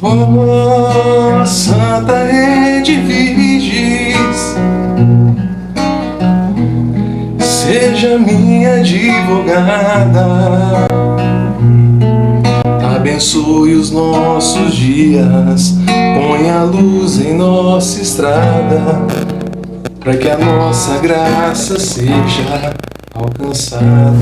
Ó Santa Rede Virgens, seja minha advogada, abençoe os nossos dias, ponha a luz em nossa estrada, para que a nossa graça seja alcançada.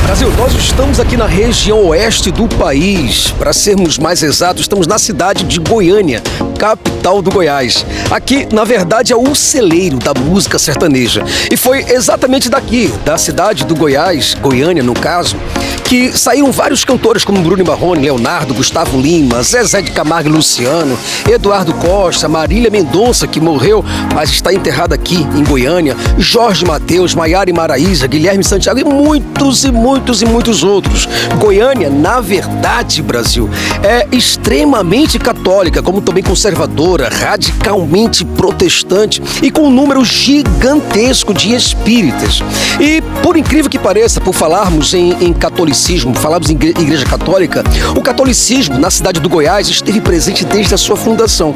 Brasil, nós estamos aqui na região oeste do país. Para sermos mais exatos, estamos na cidade de Goiânia, capital do Goiás. Aqui, na verdade, é o celeiro da música sertaneja. E foi exatamente daqui, da cidade do Goiás, Goiânia no caso, que saíram vários cantores como Bruno Marrone, Leonardo, Gustavo Lima, Zezé de Camargo e Luciano, Eduardo Costa, Marília Mendonça, que morreu, mas está enterrada aqui em Goiânia, Jorge Mateus, Maiara e Maraísa, Guilherme Santiago e muitos outros. Goiânia, na verdade, Brasil, é extremamente católica, como também conservadora, radicalmente protestante e com um número gigantesco de espíritas. E, por incrível que pareça, por falarmos em catolicismo, falarmos em igreja católica, o catolicismo na cidade do Goiás esteve presente desde a sua fundação.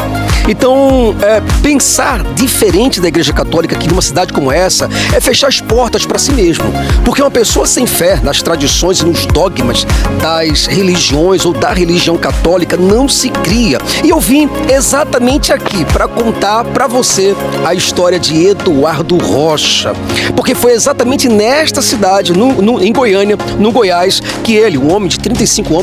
Então, pensar diferente da igreja católica aqui numa cidade como essa é fechar as portas para si mesmo. Porque uma pessoa sem fé nas tradições e nos dogmas das religiões ou da religião católica não se cria. E eu vim exatamente aqui para contar para você a história de Eduardo Rocha. Porque foi exatamente nesta cidade, em Goiânia, no Goiás, que ele, um homem de 35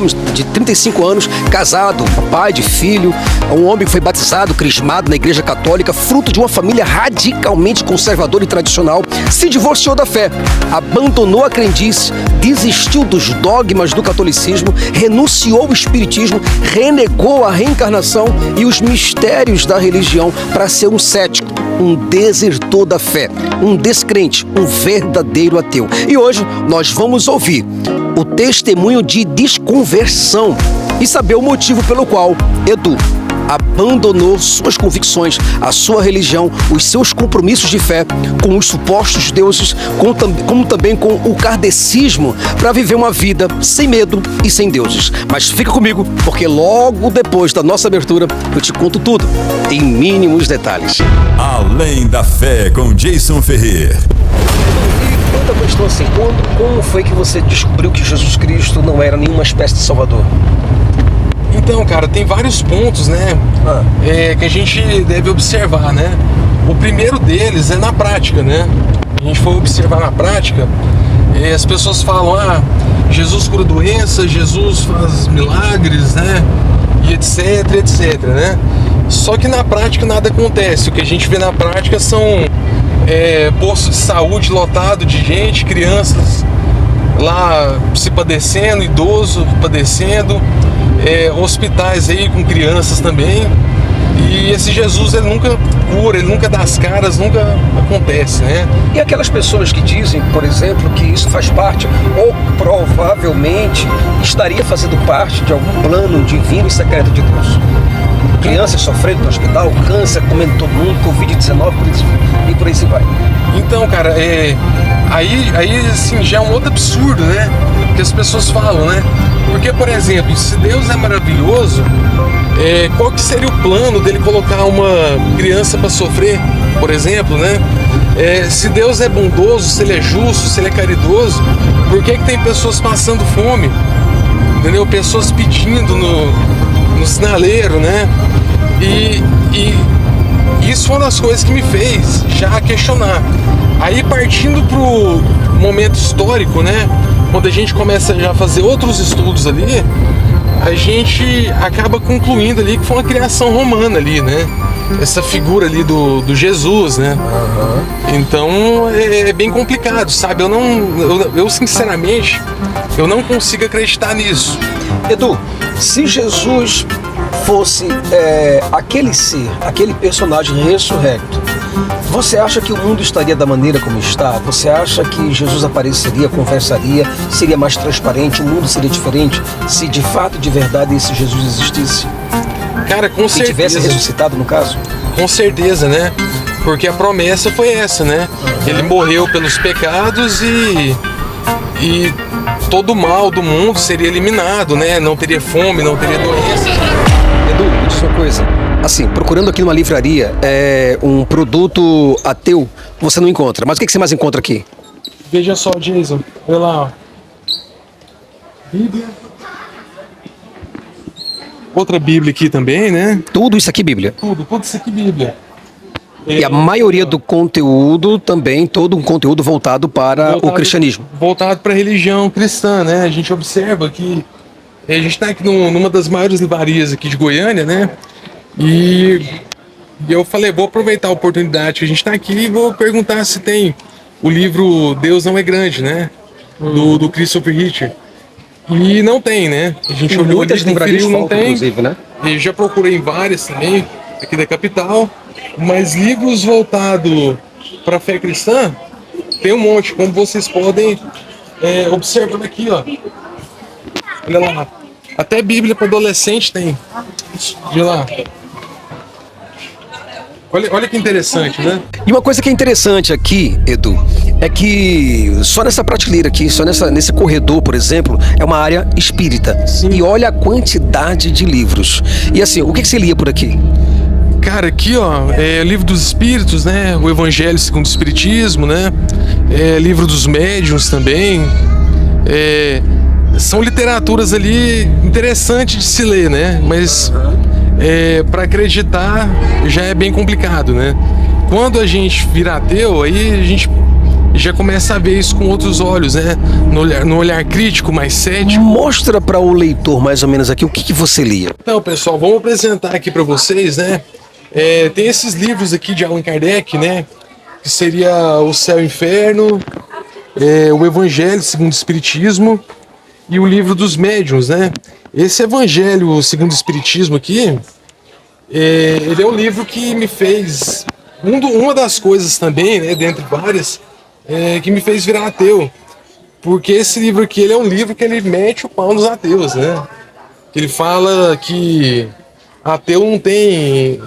anos, casado, pai de filho, um homem que foi batizado, crismado na igreja católica, fruto de uma família radicalmente conservadora e tradicional, se divorciou da fé, abandonou a crendice, desistiu dos dogmas do catolicismo, renunciou ao espiritismo, renegou a reencarnação e os mistérios da religião para ser um cético, um desertor da fé, um descrente, um verdadeiro ateu. E hoje nós vamos ouvir o testemunho de desconversão e saber o motivo pelo qual Edu abandonou suas convicções, a sua religião, os seus compromissos de fé com os supostos deuses, como também com o kardecismo, para viver uma vida sem medo e sem deuses. Mas fica comigo, porque logo depois da nossa abertura eu te conto tudo, em mínimos detalhes. Além da Fé, com Jason Ferrer. E outra questão assim, como foi que você descobriu que Jesus Cristo não era nenhuma espécie de salvador? Então, cara, tem vários pontos, né, que a gente deve observar, né? O primeiro deles é na prática, né? A gente for observar na prática, as pessoas falam, Jesus cura doença, Jesus faz milagres, né? E etc, né? Só que na prática nada acontece. O que a gente vê na prática são postos de saúde lotado de gente, crianças lá se padecendo, idoso padecendo, hospitais aí com crianças também. E esse Jesus, ele nunca cura, ele nunca dá as caras, nunca acontece, né? E aquelas pessoas que dizem, por exemplo, que isso faz parte, ou provavelmente estaria fazendo parte de algum plano divino e secreto de Deus. Crianças sofrendo no hospital, câncer comendo todo mundo, Covid-19 e por aí se vai. Então, cara, aí assim, já é um outro absurdo, né? Que as pessoas falam, né? Porque, por exemplo, se Deus é maravilhoso, qual que seria o plano dele colocar uma criança para sofrer, por exemplo, né? Se Deus é bondoso, se ele é justo, se ele é caridoso, por que tem pessoas passando fome? Entendeu? Pessoas pedindo no sinaleiro, né? E isso foi uma das coisas que me fez já questionar. Aí, partindo pro momento histórico, né? Quando a gente começa já a fazer outros estudos ali, a gente acaba concluindo ali que foi uma criação romana ali, né? Essa figura ali do Jesus, né? Então é bem complicado, sabe? Eu sinceramente, eu não consigo acreditar nisso. Edu, se Jesus fosse aquele ser, aquele personagem ressurrecto, você acha que o mundo estaria da maneira como está? Você acha que Jesus apareceria, conversaria, seria mais transparente, o mundo seria diferente se de fato, de verdade, esse Jesus existisse? Cara, com certeza. Se tivesse ressuscitado, no caso? Com certeza, né? Porque a promessa foi essa, né? Ele morreu pelos pecados e todo o mal do mundo seria eliminado, né? Não teria fome, não teria doenças. Edu, Assim, procurando aqui numa livraria um produto ateu, você não encontra. Mas o que você mais encontra aqui? Veja só, Jason. Olha lá, ó. Bíblia. Outra Bíblia aqui também, né? Tudo isso aqui, Bíblia. Tudo isso aqui, Bíblia. E a maioria do conteúdo também, todo um conteúdo voltado para o cristianismo. Voltado para a religião cristã, né? A gente observa que a gente está aqui numa das maiores livrarias aqui de Goiânia, né? E eu falei, vou aproveitar a oportunidade que a gente está aqui e vou perguntar se tem o livro Deus Não é Grande, né? Do Christopher Hitchens. E não tem, né? A gente olhou, muitas livrarias não tem. Inclusive, né? E já procurei em várias também, aqui da capital. Mas livros voltados para a fé cristã, tem um monte, como vocês podem observar aqui, ó. Olha lá. Até Bíblia para adolescente tem. Olha lá. Olha que interessante, né? E uma coisa que é interessante aqui, Edu, é que só nessa prateleira aqui, só nesse corredor, por exemplo, é uma área espírita. Sim. E olha a quantidade de livros. E assim, o que você lia por aqui? Cara, aqui, ó, é Livro dos Espíritos, né? O Evangelho segundo o Espiritismo, né? Livro dos Médiuns também. São literaturas ali interessantes de se ler, né? Mas para acreditar já é bem complicado, né? Quando a gente vira ateu, aí a gente já começa a ver isso com outros olhos, né? No olhar crítico, mais cético. Mostra para o leitor mais ou menos aqui o que você lia. Então, pessoal, vamos apresentar aqui para vocês, né? Tem esses livros aqui de Allan Kardec, né? Que seria O Céu e o Inferno, o Evangelho segundo o Espiritismo e o Livro dos Médiuns, né? Esse Evangelho segundo o Espiritismo aqui, ele é um livro que me fez... Uma das coisas também, né, dentre várias, que me fez virar ateu. Porque esse livro aqui, ele é um livro que ele mete o pau nos ateus, né? Ele fala que ateu não tem...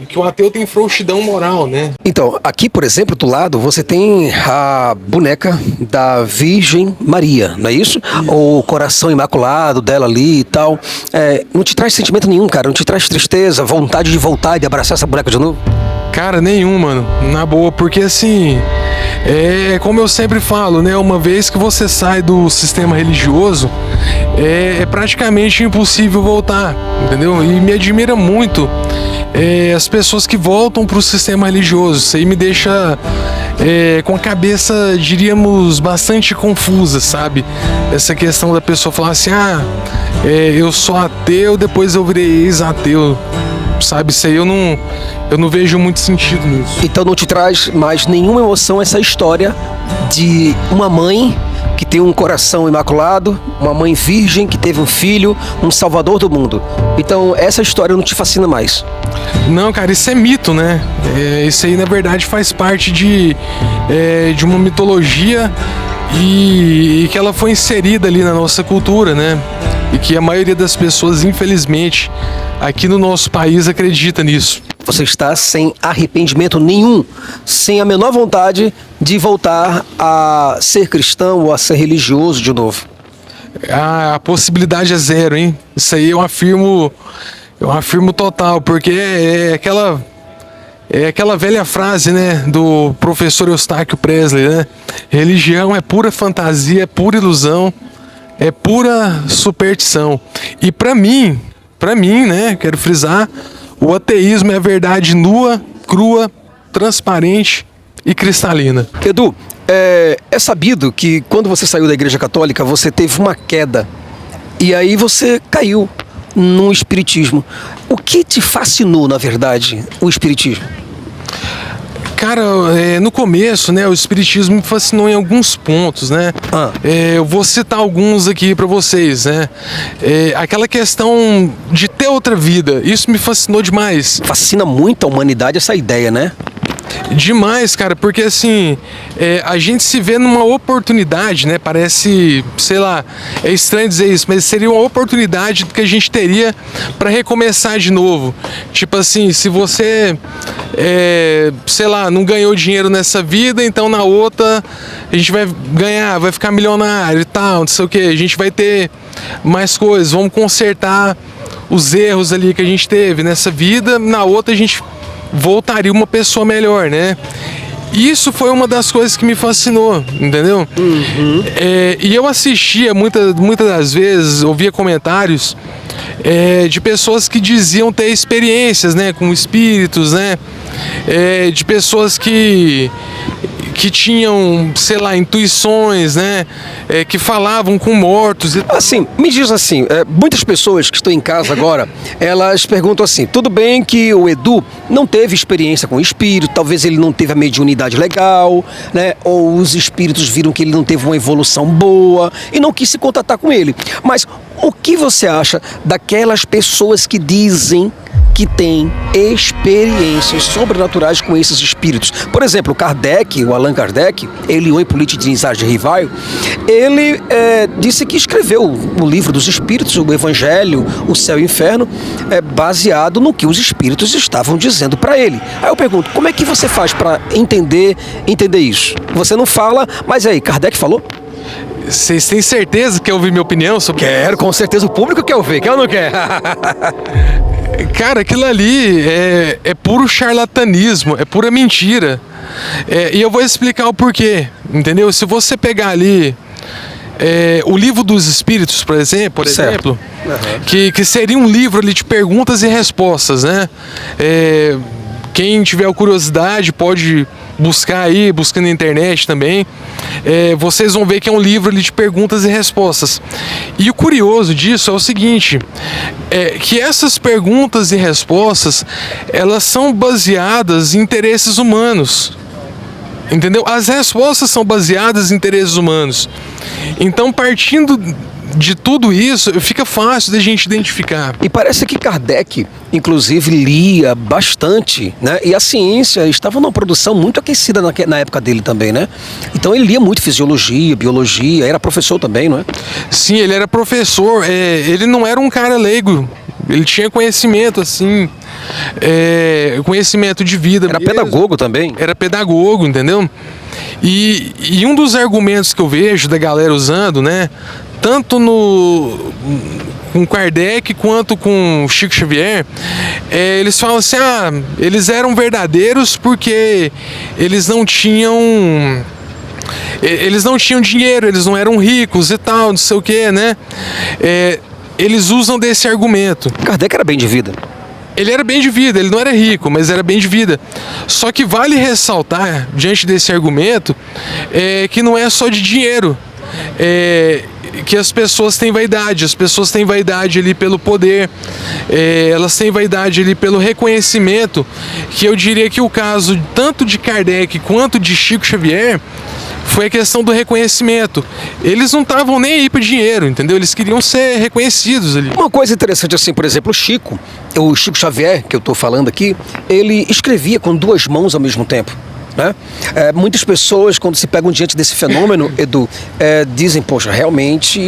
que o ateu tem frouxidão moral, né? Então, aqui, por exemplo, do lado, você tem a boneca da Virgem Maria, não é isso? O coração imaculado dela ali e tal. Não te traz sentimento nenhum, cara? Não te traz tristeza, vontade de voltar e de abraçar essa boneca de novo? Cara, nenhum, mano. Na boa, porque assim... como eu sempre falo, né? Uma vez que você sai do sistema religioso, é praticamente impossível voltar, entendeu? E me admira muito as pessoas que voltam para o sistema religioso. Isso aí me deixa com a cabeça, diríamos, bastante confusa, sabe? Essa questão da pessoa falar assim, eu sou ateu, depois eu virei ex-ateu. Sabe, isso aí eu não vejo muito sentido nisso. Então não te traz mais nenhuma emoção essa história de uma mãe que tem um coração imaculado, uma mãe virgem que teve um filho, um salvador do mundo. Então essa história não te fascina mais? Não, cara, isso é mito, né? Isso aí na verdade faz parte de uma mitologia e que ela foi inserida ali na nossa cultura, né? E que a maioria das pessoas, infelizmente, aqui no nosso país acredita nisso. Você está sem arrependimento nenhum, sem a menor vontade de voltar a ser cristão ou a ser religioso de novo? A possibilidade é zero, hein? Isso aí eu afirmo total, porque é aquela velha frase, né, do professor Eustáquio Presley, né? Religião é pura fantasia, é pura ilusão, é pura superstição. E para mim, né, quero frisar, o ateísmo é a verdade nua, crua, transparente e cristalina. Edu, é sabido que quando você saiu da Igreja Católica, você teve uma queda e aí você caiu no espiritismo. O que te fascinou, na verdade, o espiritismo? Cara, no começo, né, o espiritismo me fascinou em alguns pontos, né? Eu vou citar alguns aqui para vocês, né? Aquela questão de ter outra vida, isso me fascinou demais. Fascina muito a humanidade essa ideia, né? Demais, cara, porque assim, a gente se vê numa oportunidade, né? Parece, sei lá, é estranho dizer isso, mas seria uma oportunidade que a gente teria para recomeçar de novo. Tipo assim, se você, sei lá, não ganhou dinheiro nessa vida, então na outra a gente vai ganhar, vai ficar milionário e tal, não sei o que, a gente vai ter mais coisas, vamos consertar os erros ali que a gente teve nessa vida, na outra a gente voltaria uma pessoa melhor, né? Isso foi uma das coisas que me fascinou, entendeu? E eu assistia muitas das vezes, ouvia comentários de pessoas que diziam ter experiências, né, com espíritos, né? De pessoas que tinham, sei lá, intuições, né? Que falavam com mortos. Assim, me diz assim, muitas pessoas que estão em casa agora, elas perguntam assim, tudo bem que o Edu não teve experiência com espírito, talvez ele não teve a mediunidade legal, né? Ou os espíritos viram que ele não teve uma evolução boa e não quis se contatar com ele. Mas o que você acha daquelas pessoas que dizem que tem experiências sobrenaturais com esses espíritos? Por exemplo, Kardec, o Allan Kardec, ele, o Hippolyte de Isard de Rivail, ele disse que escreveu o livro dos espíritos, o Evangelho, o Céu e o Inferno, baseado no que os espíritos estavam dizendo para ele. Aí eu pergunto, como é que você faz para entender isso? Você não fala, mas aí, Kardec falou? Vocês têm certeza que quer ouvir minha opinião sobre isso? Quero, com certeza o público quer ouvir, quer ou não quer? Cara, aquilo ali é puro charlatanismo, é pura mentira. E eu vou explicar o porquê, entendeu? Se você pegar ali o Livro dos Espíritos, por exemplo, que seria um livro ali de perguntas e respostas, né? Quem tiver curiosidade pode buscar aí, buscando na internet também. Vocês vão ver que é um livro ali de perguntas e respostas. E o curioso disso é o seguinte, que essas perguntas e respostas, elas são baseadas em interesses humanos. Entendeu? As respostas são baseadas em interesses humanos. Então, partindo de tudo isso, fica fácil da gente identificar. E parece que Kardec, inclusive, lia bastante, né? E a ciência estava numa produção muito aquecida na época dele também, né? Então ele lia muito fisiologia, biologia, era professor também, não é? Sim, ele era professor, ele não era um cara leigo, ele tinha conhecimento, assim, conhecimento de vida. Era pedagogo também? Era pedagogo, entendeu? E um dos argumentos que eu vejo da galera usando, né? Tanto com Kardec quanto com Chico Xavier, eles falam assim, eles eram verdadeiros porque eles não tinham dinheiro, eles não eram ricos e tal, não sei o que, né? Eles usam desse argumento. Kardec era bem de vida. Ele era bem de vida, ele não era rico, mas era bem de vida. Só que vale ressaltar, diante desse argumento, que não é só de dinheiro. Que as pessoas têm vaidade ali pelo poder, elas têm vaidade ali pelo reconhecimento, que eu diria que o caso tanto de Kardec quanto de Chico Xavier foi a questão do reconhecimento. Eles não estavam nem aí para dinheiro, entendeu? Eles queriam ser reconhecidos ali. Uma coisa interessante assim, por exemplo, o Chico Xavier, que eu estou falando aqui, ele escrevia com duas mãos ao mesmo tempo. Né? Muitas pessoas, quando se pegam diante desse fenômeno, Edu, dizem, poxa, realmente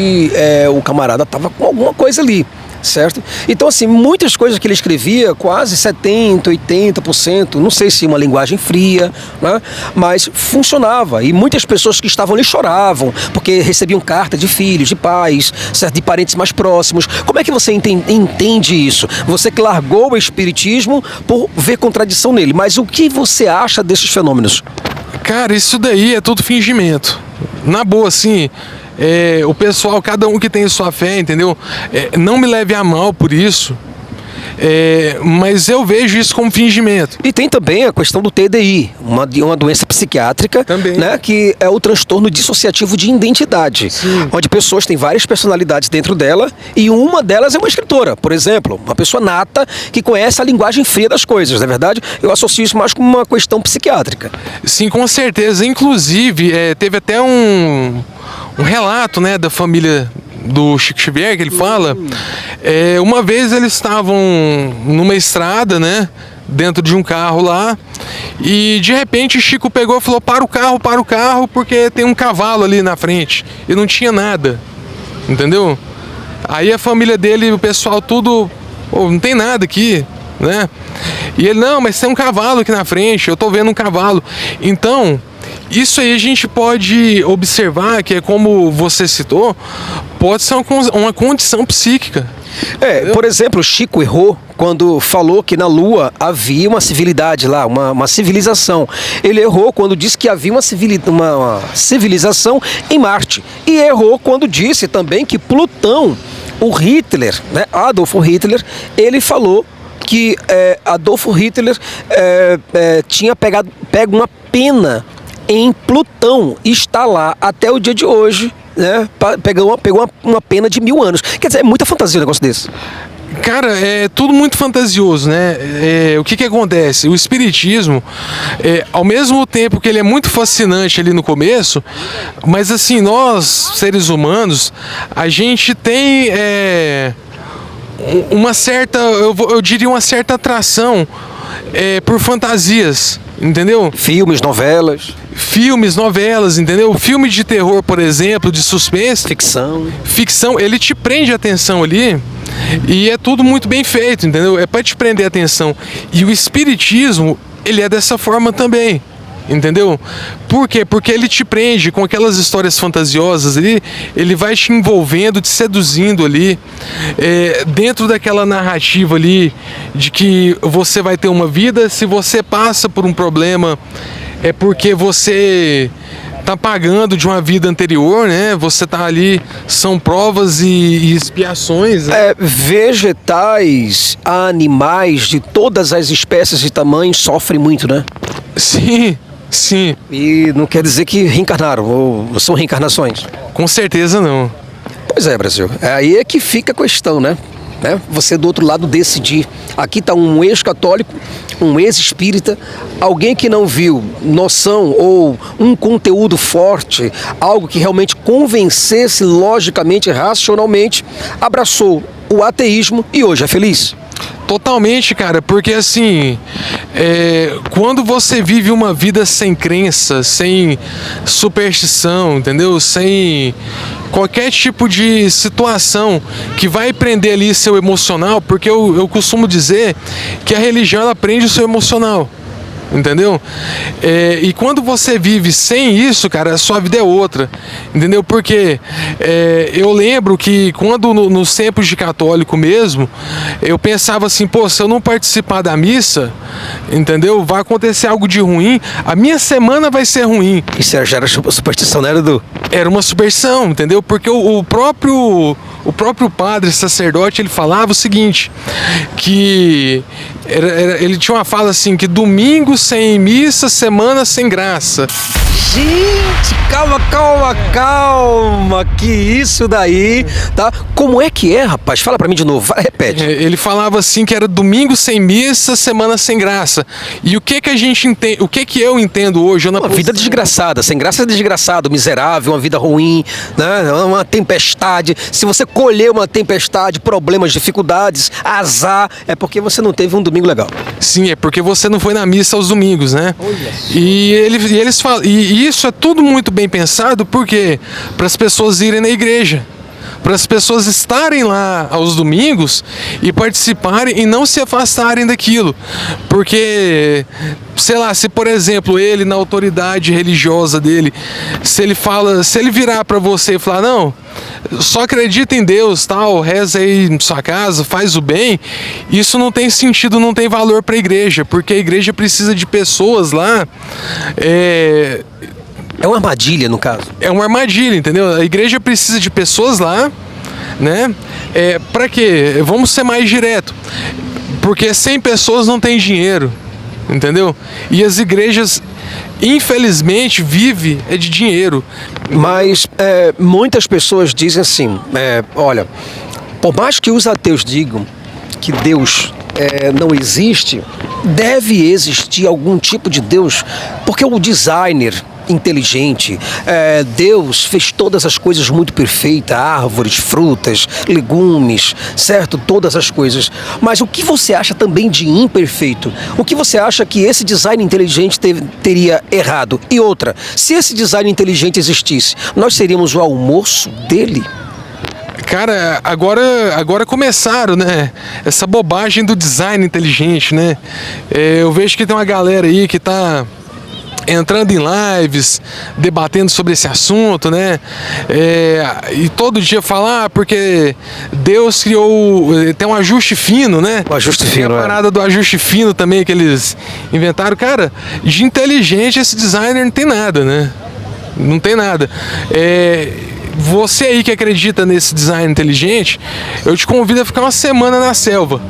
o camarada estava com alguma coisa ali, certo? Então, assim, muitas coisas que ele escrevia, quase 70%, 80%, não sei se uma linguagem fria, né? Mas funcionava. E muitas pessoas que estavam ali choravam, porque recebiam carta de filhos, de pais, certo? De parentes mais próximos. Como é que você entende isso? Você que largou o espiritismo por ver contradição nele, mas o que você acha desses fenômenos? Cara, isso daí é tudo fingimento. Na boa, assim... o pessoal, cada um que tem sua fé, entendeu? Não me leve a mal por isso, mas eu vejo isso como fingimento. E tem também a questão do TDI, uma doença psiquiátrica, né, que é o transtorno dissociativo de identidade. Sim. Onde pessoas têm várias personalidades dentro dela e uma delas é uma escritora, por exemplo, uma pessoa nata que conhece a linguagem fria das coisas, na verdade. Eu associo isso mais com uma questão psiquiátrica. Sim, com certeza. Inclusive, teve até um relato, né, da família do Chico Xavier, que ele fala, uma vez eles estavam numa estrada, né, dentro de um carro lá, e de repente Chico pegou e falou, para o carro, porque tem um cavalo ali na frente, e não tinha nada, entendeu? Aí a família dele, o pessoal tudo, não tem nada aqui, né? E ele, não, mas tem um cavalo aqui na frente, eu tô vendo um cavalo. Então, Isso aí a gente pode observar que é como você citou, pode ser uma condição psíquica. Por exemplo, Chico errou quando falou que na Lua havia uma civilidade lá, uma civilização. Ele errou quando disse que havia uma civilização em Marte. E errou quando disse também que Plutão, o Hitler, né, Adolf Hitler, ele falou que Adolf Hitler tinha pego uma pena em Plutão e está lá até o dia de hoje, né? Pegou uma pena de 1000 anos. Quer dizer, é muita fantasia um negócio desse. Cara, é tudo muito fantasioso, né? O que acontece? O espiritismo, ao mesmo tempo que ele é muito fascinante ali no começo, mas assim, nós, seres humanos, a gente tem uma certa, eu diria uma certa atração por fantasias, entendeu? Filmes, novelas, entendeu? Filme de terror, por exemplo, de suspense. Ficção, ele te prende a atenção ali e é tudo muito bem feito, entendeu? É para te prender a atenção. E o espiritismo, ele é dessa forma também, entendeu? Por quê? Porque ele te prende com aquelas histórias fantasiosas ali, ele vai te envolvendo, te seduzindo ali, dentro daquela narrativa ali de que você vai ter uma vida, se você passa por um problema, é porque você tá pagando de uma vida anterior, né? Você tá ali, são provas e expiações. Né? Vegetais, animais de todas as espécies e tamanhos sofrem muito, né? Sim. E não quer dizer que reencarnaram, ou são reencarnações? Com certeza não. Pois é, Brasil. Aí é que fica a questão, né? Você do outro lado decidir. Aqui está um ex-católico, um ex-espírita, alguém que não viu noção ou um conteúdo forte, algo que realmente convencesse logicamente, racionalmente, abraçou o ateísmo e hoje é feliz. Totalmente, cara, porque assim, quando você vive uma vida sem crença, sem superstição, entendeu? Sem qualquer tipo de situação que vai prender ali seu emocional, porque eu costumo dizer que a religião ela prende o seu emocional. Entendeu? E quando você vive sem isso, cara, a sua vida é outra, entendeu? Porque eu lembro que quando nos tempos de católico mesmo, eu pensava assim, pô, se eu não participar da missa, entendeu? Vai acontecer algo de ruim, a minha semana vai ser ruim. Isso já era superstição, não era, Edu? Era uma superstição, entendeu? Porque o próprio padre, sacerdote, ele falava o seguinte, que ele tinha uma fala assim, que domingo sem missa, semana sem graça. Gente, calma, que isso daí, tá? Como é que é, rapaz? Fala pra mim de novo, repete. Ele falava assim que era domingo sem missa, semana sem graça. E o que a gente entende, o que eu entendo hoje? Uma vida desgraçada, sem graça é desgraçado, miserável, uma vida ruim, né? Uma tempestade. Se você colher uma tempestade, problemas, dificuldades, azar, é porque você não teve um domingo legal. Sim, é porque você não foi na missa aos domingos, né? E eles falam, e isso é tudo muito bem pensado, porque para as pessoas irem na igreja, para as pessoas estarem lá aos domingos e participarem e não se afastarem daquilo, porque, sei lá, se por exemplo ele na autoridade religiosa dele, se ele virar para você e falar, não, só acredita em Deus, tal, reza aí em sua casa, faz o bem, isso não tem sentido, não tem valor para a igreja, porque a igreja precisa de pessoas lá. É uma armadilha, no caso. É uma armadilha, entendeu? A igreja precisa de pessoas lá, né? Pra quê? Vamos ser mais direto. Porque sem pessoas não tem dinheiro, entendeu? E as igrejas, infelizmente, vivem de dinheiro. Mas muitas pessoas dizem assim, olha, por mais que os ateus digam que Deus não existe, deve existir algum tipo de Deus, porque o designer inteligente, Deus fez todas as coisas muito perfeitas, árvores, frutas, legumes, certo? Todas as coisas. Mas o que você acha também de imperfeito? O que você acha que esse design inteligente teria errado? E outra, se esse design inteligente existisse, nós seríamos o almoço dele? Cara, agora começaram, né? Essa bobagem do design inteligente, né? Eu vejo que tem uma galera aí que tá entrando em lives, debatendo sobre esse assunto, né? E todo dia falar, porque Deus criou, tem um ajuste fino, né? O ajuste Tem fino, a parada do ajuste fino também que eles inventaram. Cara, de inteligente esse designer não tem nada, né? Não tem nada. Você aí que acredita nesse design inteligente, eu te convido a ficar uma semana na selva.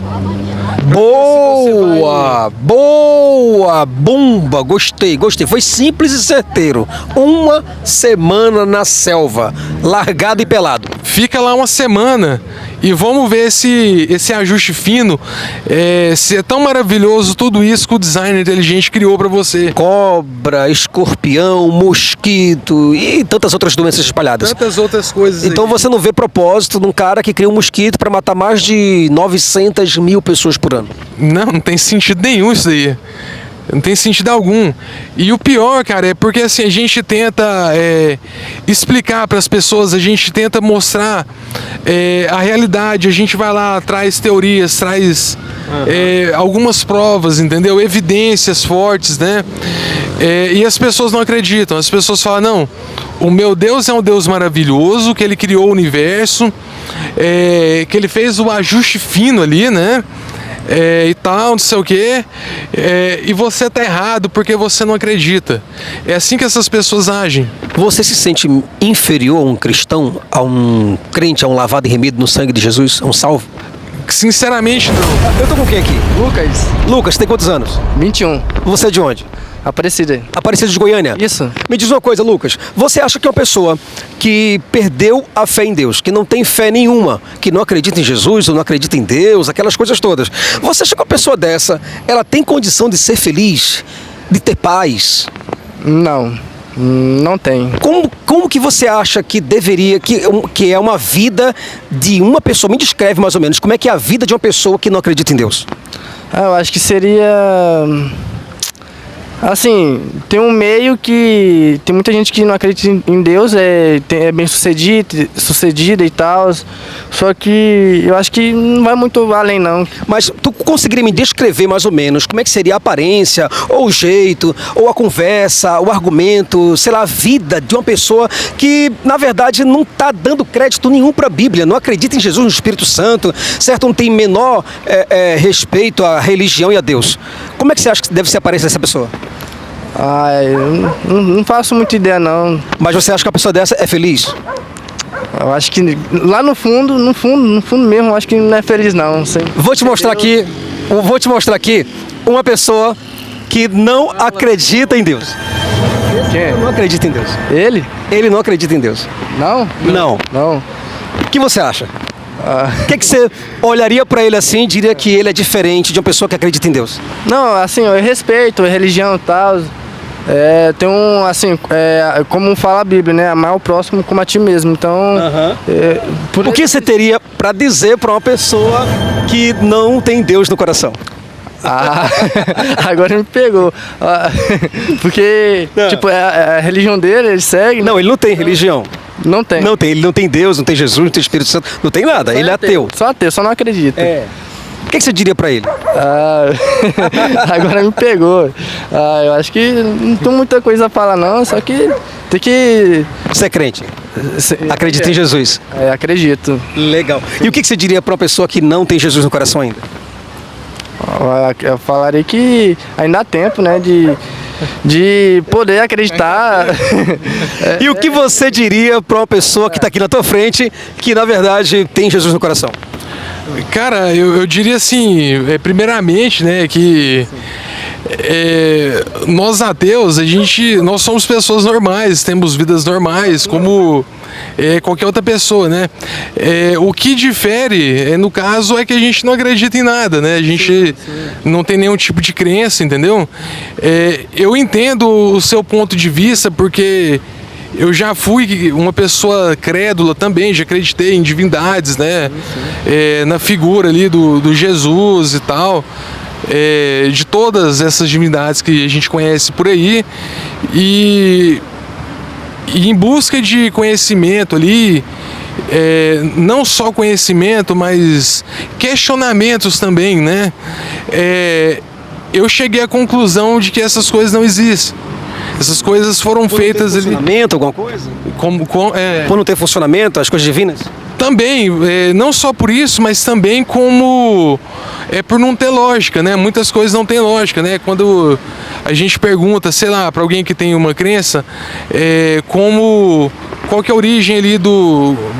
Boa! Boa! Bomba! Gostei. Foi simples e certeiro. Uma semana na selva, largado e pelado. Fica lá uma semana e vamos ver esse ajuste fino, se é tão maravilhoso tudo isso que o design inteligente criou para você. Cobra, escorpião, mosquito e tantas outras doenças espalhadas. Tantas outras coisas. Então aí. você não vê propósito num cara que cria um mosquito para matar mais de 900 mil pessoas por ano. Não tem sentido nenhum isso aí. Não tem sentido algum. E o pior, cara, é porque assim, a gente tenta explicar para as pessoas, a gente tenta mostrar a realidade, a gente vai lá, traz teorias, traz algumas provas, entendeu? Evidências fortes, né? E as pessoas não acreditam, as pessoas falam, não, o meu Deus é um Deus maravilhoso, que ele criou o universo, que ele fez o ajuste fino ali, né? E tal, não sei o que, e você tá errado porque você não acredita. É assim que essas pessoas agem. Você se sente inferior a um cristão, a um crente, a um lavado e remido no sangue de Jesus, a um salvo? Sinceramente, não. Eu tô com quem aqui? Lucas, Lucas, tem quantos anos? 21. Você é de onde? Aparecida. Aparecido de Goiânia? Isso. Me diz uma coisa, Lucas. Você acha que uma pessoa que perdeu a fé em Deus, que não tem fé nenhuma, que não acredita em Jesus ou não acredita em Deus, aquelas coisas todas, você acha que uma pessoa dessa, ela tem condição de ser feliz, de ter paz? Não tem. Como que você acha que deveria, que é uma vida de uma pessoa? Me descreve mais ou menos como é que é a vida de uma pessoa que não acredita em Deus. Eu acho que seria... Assim, tem um meio que tem muita gente que não acredita em Deus, é bem sucedida e tal, só que eu acho que não vai muito além não. Mas tu conseguiria me descrever mais ou menos como é que seria a aparência, ou o jeito, ou a conversa, o argumento, sei lá, a vida de uma pessoa que, na verdade, não está dando crédito nenhum para a Bíblia, não acredita em Jesus, no Espírito Santo, certo? Não tem menor respeito à religião e a Deus. Como é que você acha que deve ser a aparência dessa pessoa? Eu não faço muita ideia não. Mas você acha que a pessoa dessa é feliz? Eu acho que lá no fundo mesmo, eu acho que não é feliz não. Vou te mostrar aqui uma pessoa que não acredita em Deus. Quem? Não acredita em Deus. Ele? Ele não acredita em Deus. Não? Não. O que você acha? O que você olharia para ele assim e diria que ele é diferente de uma pessoa que acredita em Deus? Não, assim, eu respeito a religião e tal. Tem um, assim, como fala a Bíblia, né? Amar o próximo como a ti mesmo. Então, O que você teria para dizer para uma pessoa que não tem Deus no coração? Agora me pegou. Porque, tipo, a religião dele, ele segue. Não, ele não tem religião. Não tem. Não tem, ele não tem Deus, não tem Jesus, não tem Espírito Santo, não tem nada, ele é ateu. Só ateu, só não acredita. O que você diria para ele? Agora me pegou. Eu acho que não tem muita coisa a falar não, só que tem que... Você é crente? Acredita em Jesus? Acredito. Legal. E o que você diria para uma pessoa que não tem Jesus no coração ainda? Eu falaria que ainda há tempo, né, de poder acreditar. E o que você diria para uma pessoa que está aqui na tua frente, que na verdade tem Jesus no coração? Cara, eu diria assim, primeiramente, né, que nós ateus, nós somos pessoas normais, temos vidas normais, como qualquer outra pessoa, né? O que difere, no caso, é que a gente não acredita em nada, né? A gente não tem nenhum tipo de crença, entendeu? Eu entendo o seu ponto de vista, porque eu já fui uma pessoa crédula também, já acreditei em divindades, né? Na figura ali do Jesus e tal. De todas essas divindades que a gente conhece por aí, e em busca de conhecimento ali, não só conhecimento, mas questionamentos também, né? Eu cheguei à conclusão de que essas coisas não existem. Essas coisas foram feitas ali. Funcionamento, alguma coisa? Por não ter funcionamento, as coisas divinas? Também, não só por isso, mas também como por não ter lógica, né? Muitas coisas não têm lógica, né? Quando a gente pergunta, sei lá, para alguém que tem uma crença, qual que é a origem ali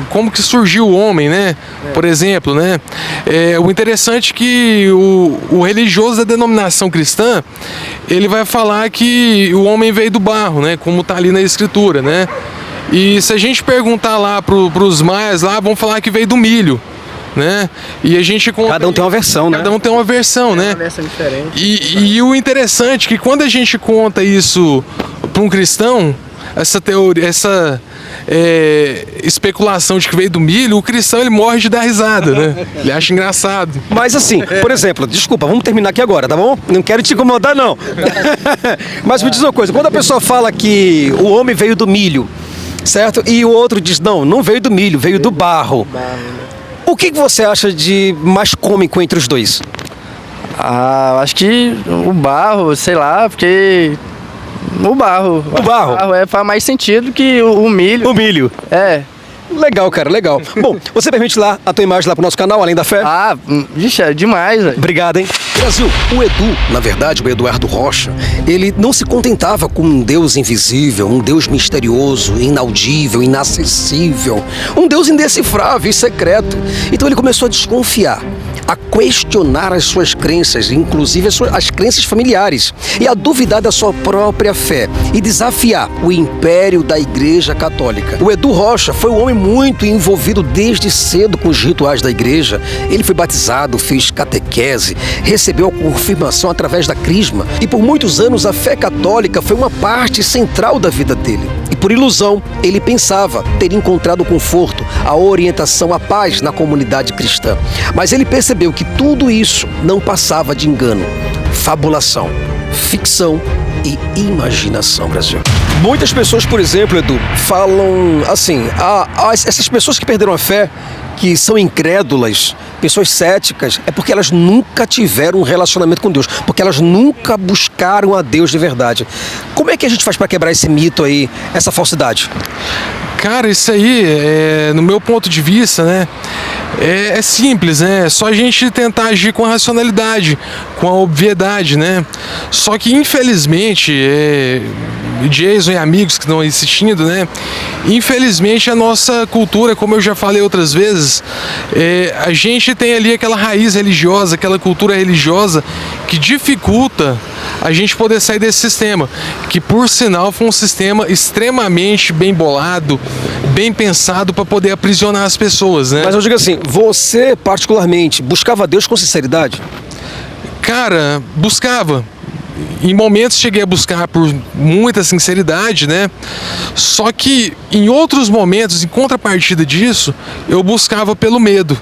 como que surgiu o homem, né? Por exemplo, né? O interessante é que o religioso da denominação cristã, ele vai falar que o homem veio do barro, né? Como tá ali na escritura, né? E se a gente perguntar lá pros maias lá, vão falar que veio do milho, né? E a gente cada um tem uma versão, né? Cada um tem uma versão, né? Uma versão diferente. E o interessante é que quando a gente conta isso para um cristão, essa teoria, essa especulação de que veio do milho, o cristão ele morre de dar risada, né? Ele acha engraçado. Mas assim, por exemplo, desculpa, vamos terminar aqui agora, tá bom? Não quero te incomodar, não. Mas me diz uma coisa, quando a pessoa fala que o homem veio do milho, certo? E o outro diz, não veio do milho, veio do barro. O que você acha de mais cômico entre os dois? Acho que o barro, sei lá, porque... O barro faz mais sentido que o milho. O milho. Legal, cara, legal. Bom, você permite lá a tua imagem lá pro nosso canal, Além da Fé? Vixe, é demais, velho. Obrigado, hein? Brasil, o Edu, na verdade, o Eduardo Rocha, ele não se contentava com um Deus invisível, um Deus misterioso, inaudível, inacessível, um Deus indecifrável e secreto. Então ele começou a desconfiar, a questionar as suas crenças, inclusive as crenças familiares, e a duvidar da sua própria fé, e desafiar o império da Igreja Católica. O Edu Rocha foi um homem muito envolvido desde cedo com os rituais da igreja. Ele foi batizado, fez catequese, recebeu a confirmação através da crisma, e por muitos anos a fé católica foi uma parte central da vida dele. E por ilusão, ele pensava ter encontrado o conforto, a orientação, a paz na comunidade cristã. Mas ele percebeu que tudo isso não passava de engano, fabulação, ficção e imaginação, Brasil. Muitas pessoas, por exemplo, Edu, falam assim, essas pessoas que perderam a fé, que são incrédulas, pessoas céticas, é porque elas nunca tiveram um relacionamento com Deus, porque elas nunca buscaram a Deus de verdade. Como é que a gente faz para quebrar esse mito aí, essa falsidade? Cara, isso aí, no meu ponto de vista, né, é simples, né? É só a gente tentar agir com a racionalidade, com a obviedade, né? Só que, infelizmente, Jason e amigos que estão assistindo, né? Infelizmente, a nossa cultura, como eu já falei outras vezes, a gente tem ali aquela raiz religiosa, aquela cultura religiosa que dificulta a gente poder sair desse sistema, que por sinal foi um sistema extremamente bem bolado, bem pensado para poder aprisionar as pessoas, né? Mas eu digo assim, você particularmente buscava Deus com sinceridade? Cara, buscava. Em momentos cheguei a buscar por muita sinceridade, né? Só que em outros momentos, em contrapartida disso, eu buscava pelo medo.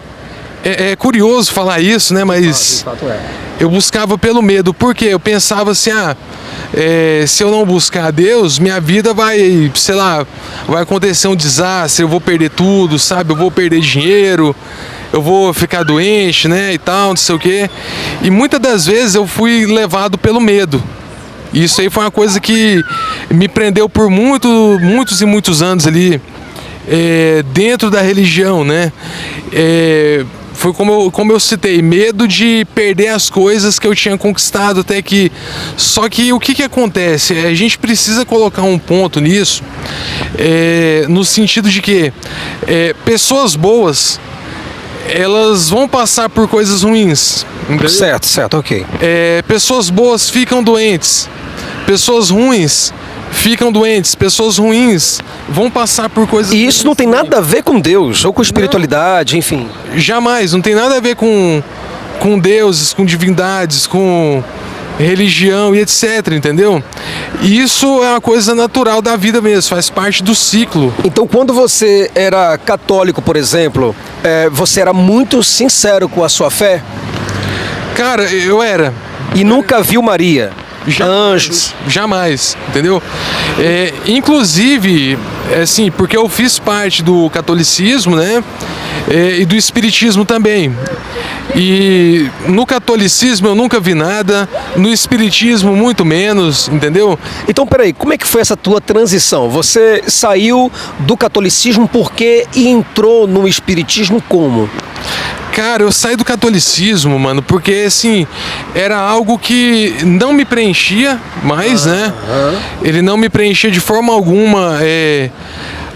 É curioso falar isso, né? Mas eu buscava pelo medo, porque eu pensava assim, se eu não buscar a Deus, minha vida vai, sei lá, vai acontecer um desastre, eu vou perder tudo, sabe? Eu vou perder dinheiro, eu vou ficar doente, né, e tal, não sei o quê. E muitas das vezes eu fui levado pelo medo. Isso aí foi uma coisa que me prendeu por muitos e muitos anos ali, dentro da religião, né? Foi como eu citei, medo de perder as coisas que eu tinha conquistado até que... Só que o que acontece? A gente precisa colocar um ponto nisso, no sentido de que pessoas boas, elas vão passar por coisas ruins. Entendeu? Certo, ok. Pessoas boas ficam doentes, pessoas ruins ficam doentes, pessoas ruins vão passar por coisas... E isso não tem nada a ver com Deus, ou com espiritualidade, enfim. Jamais, não tem nada a ver com deuses, com divindades, com religião e etc, entendeu? Isso é uma coisa natural da vida mesmo, faz parte do ciclo. Então, quando você era católico, por exemplo, você era muito sincero com a sua fé? Cara, eu era. E nunca viu Maria? Anjos? Jamais, entendeu? Inclusive, assim, porque eu fiz parte do catolicismo, né? E do espiritismo também. E no catolicismo eu nunca vi nada, no espiritismo muito menos, entendeu? Então, peraí, como é que foi essa tua transição? Você saiu do catolicismo porque e entrou no espiritismo como? Cara, eu saí do catolicismo, mano, porque, assim, era algo que não me preenchia mais, né? Ele não me preenchia de forma alguma,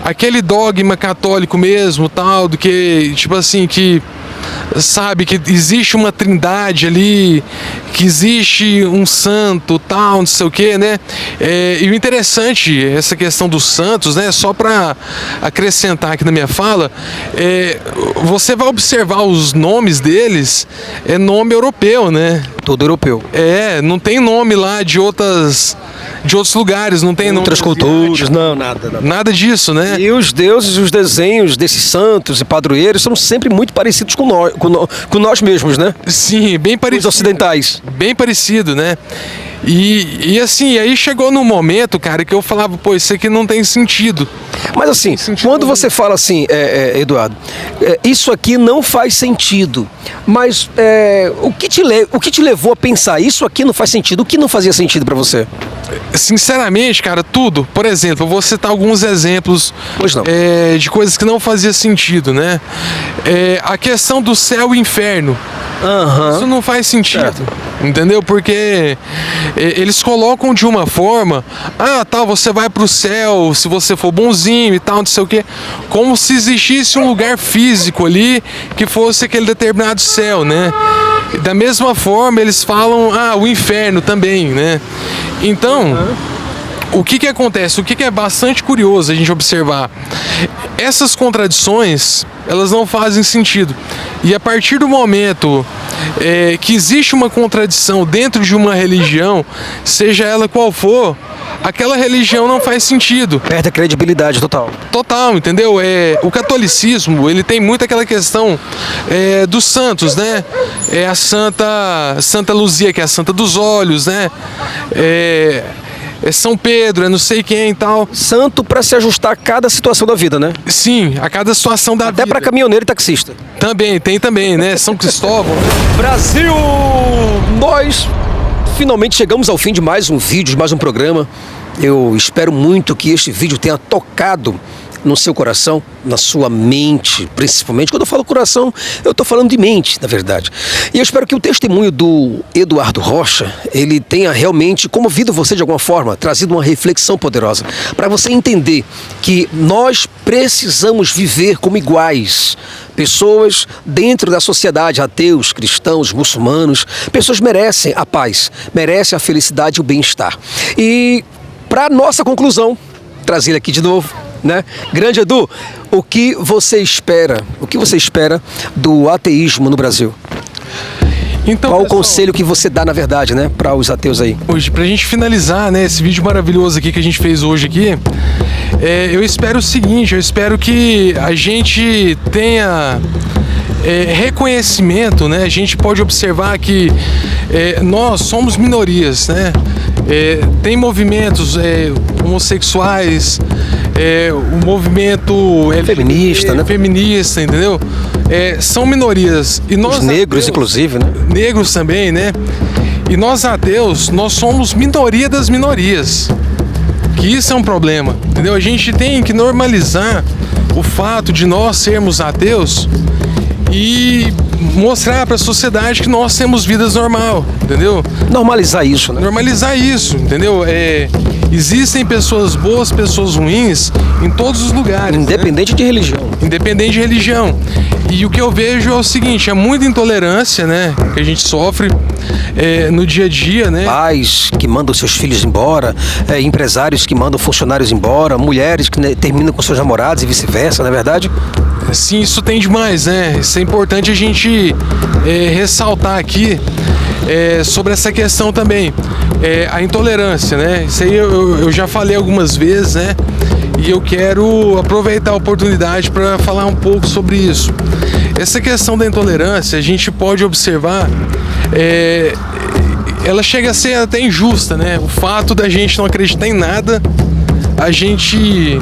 aquele dogma católico mesmo, tal, do que, tipo assim, que... sabe, que existe uma trindade ali, que existe um santo, tal, não sei o que, né? E o interessante, essa questão dos santos, né? Só para acrescentar aqui na minha fala, você vai observar os nomes deles, é nome europeu, né? Todo europeu. Não tem nome lá de outros lugares, não tem nome. Outras culturas, não, nada. Nada disso, né? E os deuses, os desenhos desses santos e padroeiros são sempre muito parecidos com nós mesmos, né? Sim, bem parecido. Os ocidentais. Bem parecido, né? E assim, aí chegou num momento, cara, que eu falava, pô, isso aqui não tem sentido. Mas assim, quando você fala assim, Eduardo, isso aqui não faz sentido, mas o que te levou a pensar, isso aqui não faz sentido, o que não fazia sentido pra você? Sinceramente, cara, tudo. Por exemplo, eu vou citar alguns exemplos de coisas que não fazia sentido, né? A questão do céu e inferno. Isso não faz sentido, entendeu? Porque eles colocam de uma forma, tal, você vai pro céu se você for bonzinho e tal, não sei o quê, como se existisse um lugar físico ali que fosse aquele determinado céu, né? Da mesma forma, eles falam, o inferno também, né? Então, o que acontece? O que é bastante curioso a gente observar? Essas contradições, elas não fazem sentido. E a partir do momento que existe uma contradição dentro de uma religião, seja ela qual for, aquela religião não faz sentido. Perde a credibilidade total. Total, entendeu? O catolicismo, ele tem muito aquela questão dos santos, né? A Santa Luzia, que é a santa dos olhos, né? São Pedro, não sei quem e tal. Santo para se ajustar a cada situação da vida, né? Sim, a cada situação da vida. Até para caminhoneiro e taxista. Tem também, né? São Cristóvão. Brasil! Nós finalmente chegamos ao fim de mais um vídeo, de mais um programa. Eu espero muito que este vídeo tenha tocado no seu coração, na sua mente, principalmente. Quando eu falo coração, eu estou falando de mente, na verdade. E eu espero que o testemunho do Eduardo Rocha, ele tenha realmente comovido você de alguma forma, trazido uma reflexão poderosa, para você entender que nós precisamos viver como iguais. Pessoas dentro da sociedade, ateus, cristãos, muçulmanos, pessoas merecem a paz, merecem a felicidade e o bem-estar. E, para nossa conclusão, trazer aqui de novo, né? Grande Edu, o que você espera? O que você espera do ateísmo no Brasil? Então, qual o conselho que você dá, na verdade, né, para os ateus aí? Hoje, pra gente finalizar, né, esse vídeo maravilhoso aqui que a gente fez hoje aqui, eu espero o seguinte, eu espero que a gente tenha reconhecimento, né? A gente pode observar que nós somos minorias, né? Tem movimentos homossexuais, o movimento feminista, né? Feminista, entendeu? São minorias. E nós, os negros, ateus, inclusive, né? Negros também, né? E nós ateus, nós somos minoria das minorias. Que isso é um problema, entendeu? A gente tem que normalizar o fato de nós sermos ateus e mostrar para a sociedade que nós temos vidas normal, entendeu? Normalizar isso, né? Normalizar isso, entendeu? Existem pessoas boas, pessoas ruins em todos os lugares. Independente, né? De religião. Independente de religião. E o que eu vejo é o seguinte, é muita intolerância, né? Que a gente sofre no dia a dia, né? Pais que mandam seus filhos embora, empresários que mandam funcionários embora, mulheres que, né, terminam com seus namorados e vice-versa, não é verdade? Sim, isso tem demais, né? Isso é importante a gente ressaltar aqui sobre essa questão também. A intolerância, né? Isso aí eu já falei algumas vezes, né? E eu quero aproveitar a oportunidade para falar um pouco sobre isso. Essa questão da intolerância, a gente pode observar, ela chega a ser até injusta, né? O fato da gente não acreditar em nada, a gente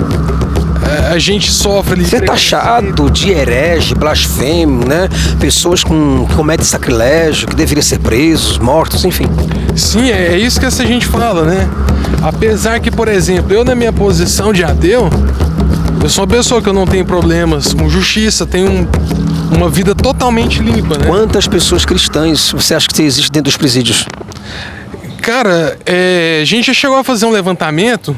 a gente sofre ali. Ser taxado de herege, blasfemo, né? Pessoas que cometem sacrilégio, que deveriam ser presos, mortos, enfim. Sim, é isso que essa gente fala, né? Apesar que, por exemplo, eu na minha posição de ateu, eu sou uma pessoa que eu não tenho problemas com justiça, tenho uma vida totalmente limpa, né? Quantas pessoas cristãs você acha que existem dentro dos presídios? Cara, a gente já chegou a fazer um levantamento.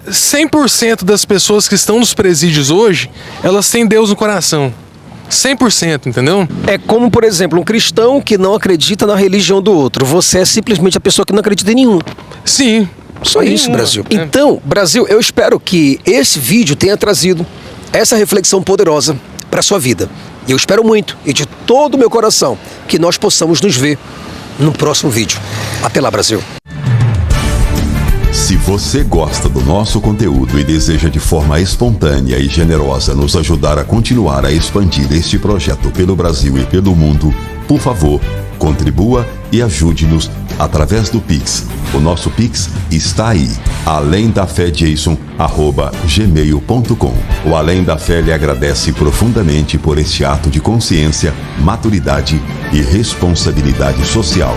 100% das pessoas que estão nos presídios hoje, elas têm Deus no coração. 100%, entendeu? É como, por exemplo, um cristão que não acredita na religião do outro. Você é simplesmente a pessoa que não acredita em nenhum. Sim. Só isso, Nenhuma, Brasil. né? Então, Brasil, eu espero que esse vídeo tenha trazido essa reflexão poderosa para sua vida. E eu espero muito, e de todo o meu coração, que nós possamos nos ver no próximo vídeo. Até lá, Brasil. Se você gosta do nosso conteúdo e deseja de forma espontânea e generosa nos ajudar a continuar a expandir este projeto pelo Brasil e pelo mundo, por favor, contribua e ajude-nos através do Pix. O nosso Pix está aí, alemdafejason@gmail.com. O Além da Fé lhe agradece profundamente por este ato de consciência, maturidade e responsabilidade social.